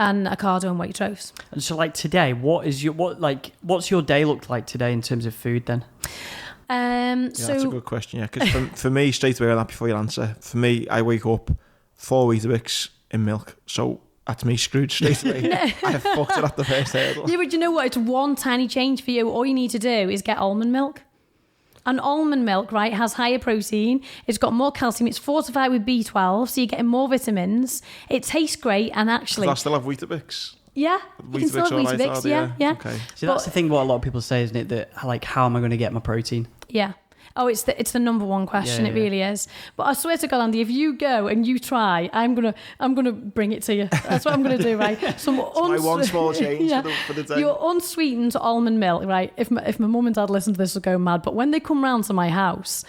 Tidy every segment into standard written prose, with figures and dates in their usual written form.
and Ocado and Waitrose. And so, like today, what's your day look like today in terms of food then? That's a good question. Yeah, because for me, straight away on that before you answer, for me, I wake up 4 Weetabix in milk, so that's me screwed straight away. I fucked it at the first hurdle. Yeah, but you know what? It's one tiny change for you. All you need to do is get almond milk. And almond milk, right, has higher protein. It's got more calcium. It's fortified with B12, so you're getting more vitamins. It tastes great, and actually... Does that still have Weetabix? Yeah, you can still have Weetabix, yeah. Okay. So that's the thing what a lot of people say, isn't it? That, like, how am I going to get my protein? Yeah. Oh, it's the number one question. Yeah. It really is. But I swear to God, Andy, if you go and you try, I'm gonna bring it to you. That's what I'm gonna do, right? My one small change for the day. Your unsweetened almond milk, right? If my mum and dad listen to this, will go mad. But when they come round to my house,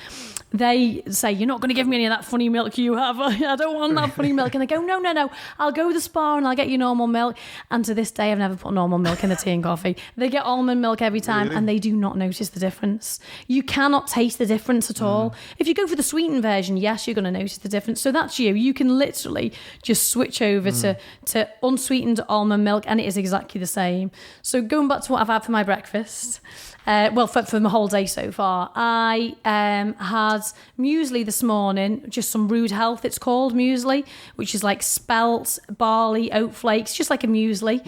they say, "You're not going to give me any of that funny milk you have. I don't want that funny milk." And I go, No. I'll go to the spa and I'll get you normal milk. And to this day, I've never put normal milk in the tea and coffee. They get almond milk every time, and they do not notice the difference. You cannot taste the difference at all. If you go for the sweetened version, yes, you're going to notice the difference. So that's you. You can literally just switch over to unsweetened almond milk, and it is exactly the same. So going back to what I've had for my breakfast, for my whole day so far, I had muesli this morning, just some Rude Health, it's called muesli, which is like spelt, barley, oat flakes, just like a muesli.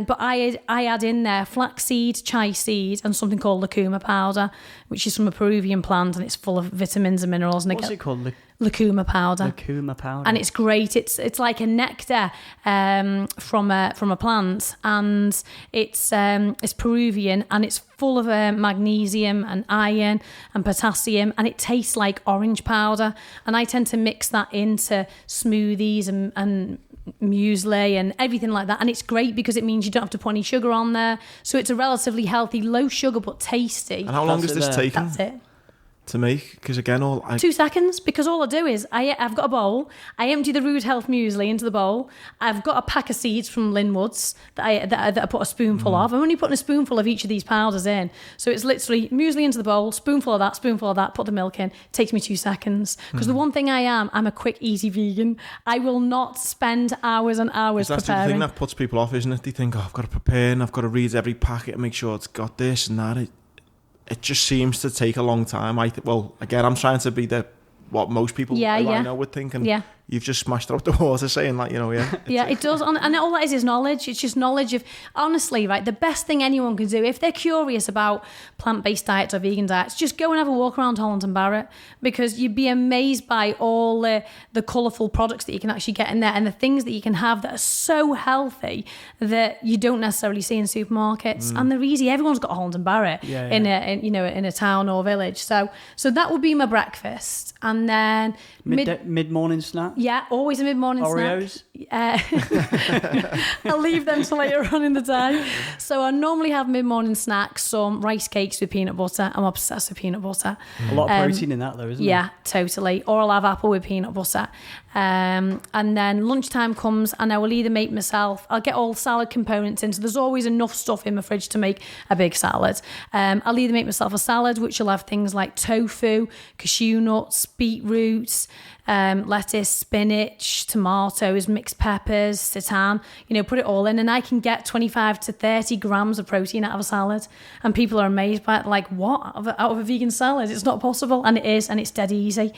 But I add in there flaxseed, chia seed, and something called lucuma powder, which is from a Peruvian plant, and it's full of vitamins and minerals. And what's it called? Lucuma powder. Lucuma powder. And it's great. It's like a nectar from a plant, and it's Peruvian, and it's full of magnesium and iron and potassium, and it tastes like orange powder. And I tend to mix that into smoothies and muesli and everything like that, and it's great because it means you don't have to put any sugar on there, so it's a relatively healthy, low sugar but tasty. And how long does this take? That's it. To make, because again, 2 seconds, because all I do is I've got a bowl, I empty the Rude Health muesli into the bowl, I've got a pack of seeds from Linwood's that I put a spoonful of. I'm only putting a spoonful of each of these powders in, so it's literally muesli into the bowl, spoonful of that, put the milk in. It takes me 2 seconds, because the one thing I'm a quick, easy vegan. I will not spend hours and hours preparing. That's the thing that puts people off, isn't it? They think, I've got to prepare and I've got to read every packet and make sure it's got this and that. It just seems to take a long time. Again, I'm trying to be what most people I know would think, and you've just smashed out the water saying that, it does. And all that is knowledge. It's just knowledge of, honestly, right, the best thing anyone can do, if they're curious about plant-based diets or vegan diets, just go and have a walk around Holland and Barrett, because you'd be amazed by all the colourful products that you can actually get in there, and the things that you can have that are so healthy that you don't necessarily see in supermarkets. And they're easy. Everyone's got a Holland and Barrett in a town or village. So that would be my breakfast. And then mid-morning snack. Yeah, always a mid-morning Oreos? Snack. I'll leave them till later on in the day. So I normally have mid-morning snacks, some rice cakes with peanut butter. I'm obsessed with peanut butter. A lot of protein in that though, isn't there? Yeah, totally. Or I'll have apple with peanut butter. And then lunchtime comes and I will either make myself, I'll get all salad components in. So there's always enough stuff in my fridge to make a big salad. I'll either make myself a salad, which will have things like tofu, cashew nuts, beetroots, lettuce, spinach, tomatoes, mixed peppers, seitan, put it all in, and I can get 25 to 30 grams of protein out of a salad. And people are amazed by it, like, what? Out of a vegan salad? It's not possible. And it is, and it's dead easy.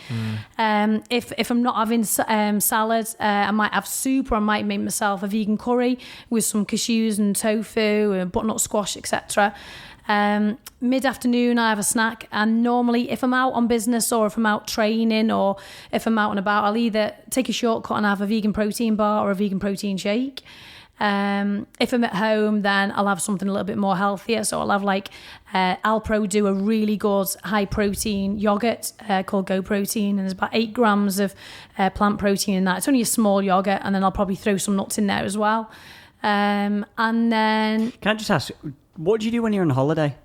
If I'm not having salad, I might have soup, or I might make myself a vegan curry with some cashews and tofu and butternut squash, etc. Mid-afternoon I have a snack, and normally if I'm out on business or if I'm out training or if I'm out and about, I'll either take a shortcut and have a vegan protein bar or a vegan protein shake. If I'm at home, then I'll have something a little bit more healthier. So I'll have Alpro do a really good high protein yogurt called Go Protein, and there's about 8 grams of plant protein in that. It's only a small yogurt, and then I'll probably throw some nuts in there as well. And then... Can I just ask, what do you do when you're on holiday?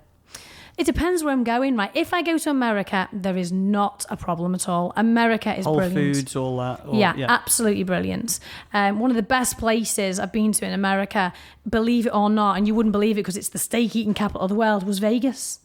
It depends where I'm going, right? If I go to America, there is not a problem at all. America is Whole brilliant. Foods, all that. Yeah, absolutely brilliant. One of the best places I've been to in America, believe it or not, and you wouldn't believe it because it's the steak eating capital of the world, was Vegas.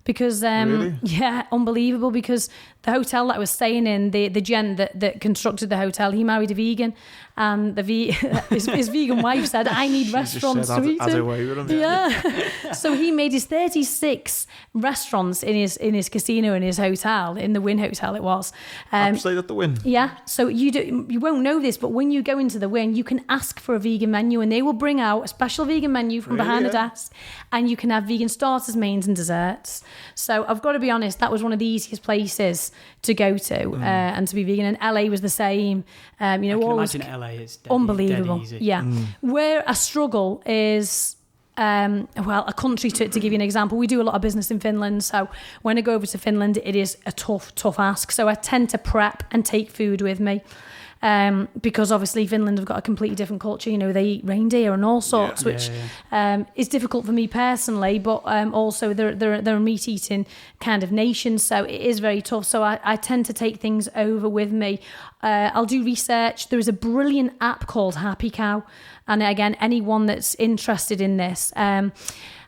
Because really? Yeah, unbelievable, because the hotel that I was staying in, the gent that constructed the hotel, he married a vegan, And his vegan wife said, I need restaurants to eat in. Away with him, yeah. So he made his 36 restaurants in his casino, in his hotel, in the Wynn Hotel it was. Stayed at the Wynn. Yeah. So you won't know this, but when you go into the Wynn, you can ask for a vegan menu, and they will bring out a special vegan menu from behind the desk, and you can have vegan starters, mains, and desserts. So I've got to be honest, that was one of the easiest places to go to and to be vegan. And LA was the same. I can imagine LA is unbelievable. Dead easy. Yeah. Where I struggle is a country, to give you an example. We do a lot of business in Finland, so when I go over to Finland, it is a tough ask. So I tend to prep and take food with me. Because obviously Finland have got a completely different culture. They eat reindeer and all sorts, which is difficult for me personally. But also they're a meat eating kind of nation, so it is very tough. So I tend to take things over with me. I'll do research. There is a brilliant app called Happy Cow, and again, anyone that's interested in this.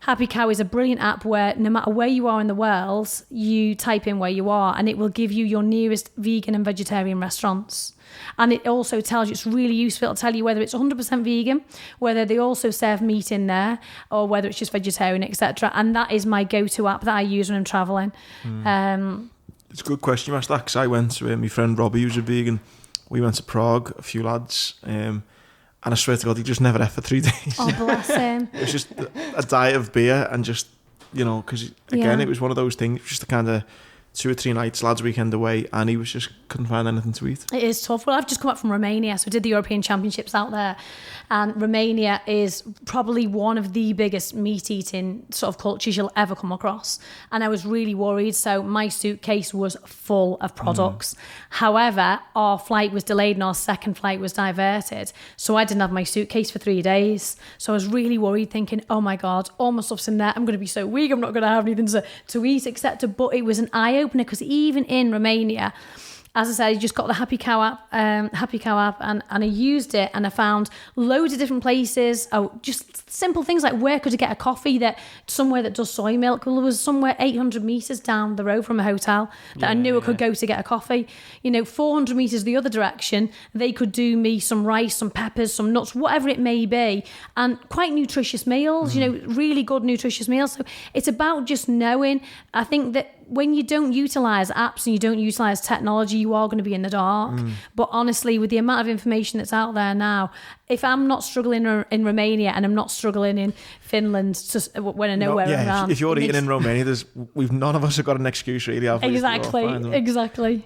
Happy Cow is a brilliant app where no matter where you are in the world, you type in where you are and it will give you your nearest vegan and vegetarian restaurants. And it also tells you, it's really useful, it'll tell you whether it's 100% vegan, whether they also serve meat in there, or whether it's just vegetarian, etc. And that is my go-to app that I use when I'm travelling. It's a good question you asked that, because I went to my friend Robbie, who's a vegan. We went to Prague, a few lads, and I swear to God, he just never ate for 3 days. Oh, bless him. It was just a diet of beer and just, because again, it was one of those things, just a kind of 2 or 3 nights, lads' weekend away, and he was just couldn't find anything to eat. It is tough. Well, I've just come back from Romania, so I did the European Championships out there, and Romania is probably one of the biggest meat-eating sort of cultures you'll ever come across, and I was really worried, so my suitcase was full of products. However, our flight was delayed and our second flight was diverted, so I didn't have my suitcase for 3 days, so I was really worried, thinking, oh my God, all my stuff's in there, I'm going to be so weak, I'm not going to have anything to eat, etc. But it was an eye-opener, because even in Romania, as I said, I just got the Happy Cow app, and I used it, and I found loads of different places. Just simple things like, where could I get a coffee somewhere that does soy milk? Well, there was somewhere 800 meters down the road from a hotel that I knew I could go to get a coffee. 400 meters the other direction, they could do me some rice, some peppers, some nuts, whatever it may be, and quite nutritious meals. Really good nutritious meals. So it's about just knowing. I think that when you don't utilize apps and you don't utilize technology, you are going to be in the dark. But honestly, with the amount of information that's out there now, if I'm not struggling in Romania and I'm not struggling in Finland, when I know where I'm at. If you're eating in Romania, none of us have got an excuse really. Exactly.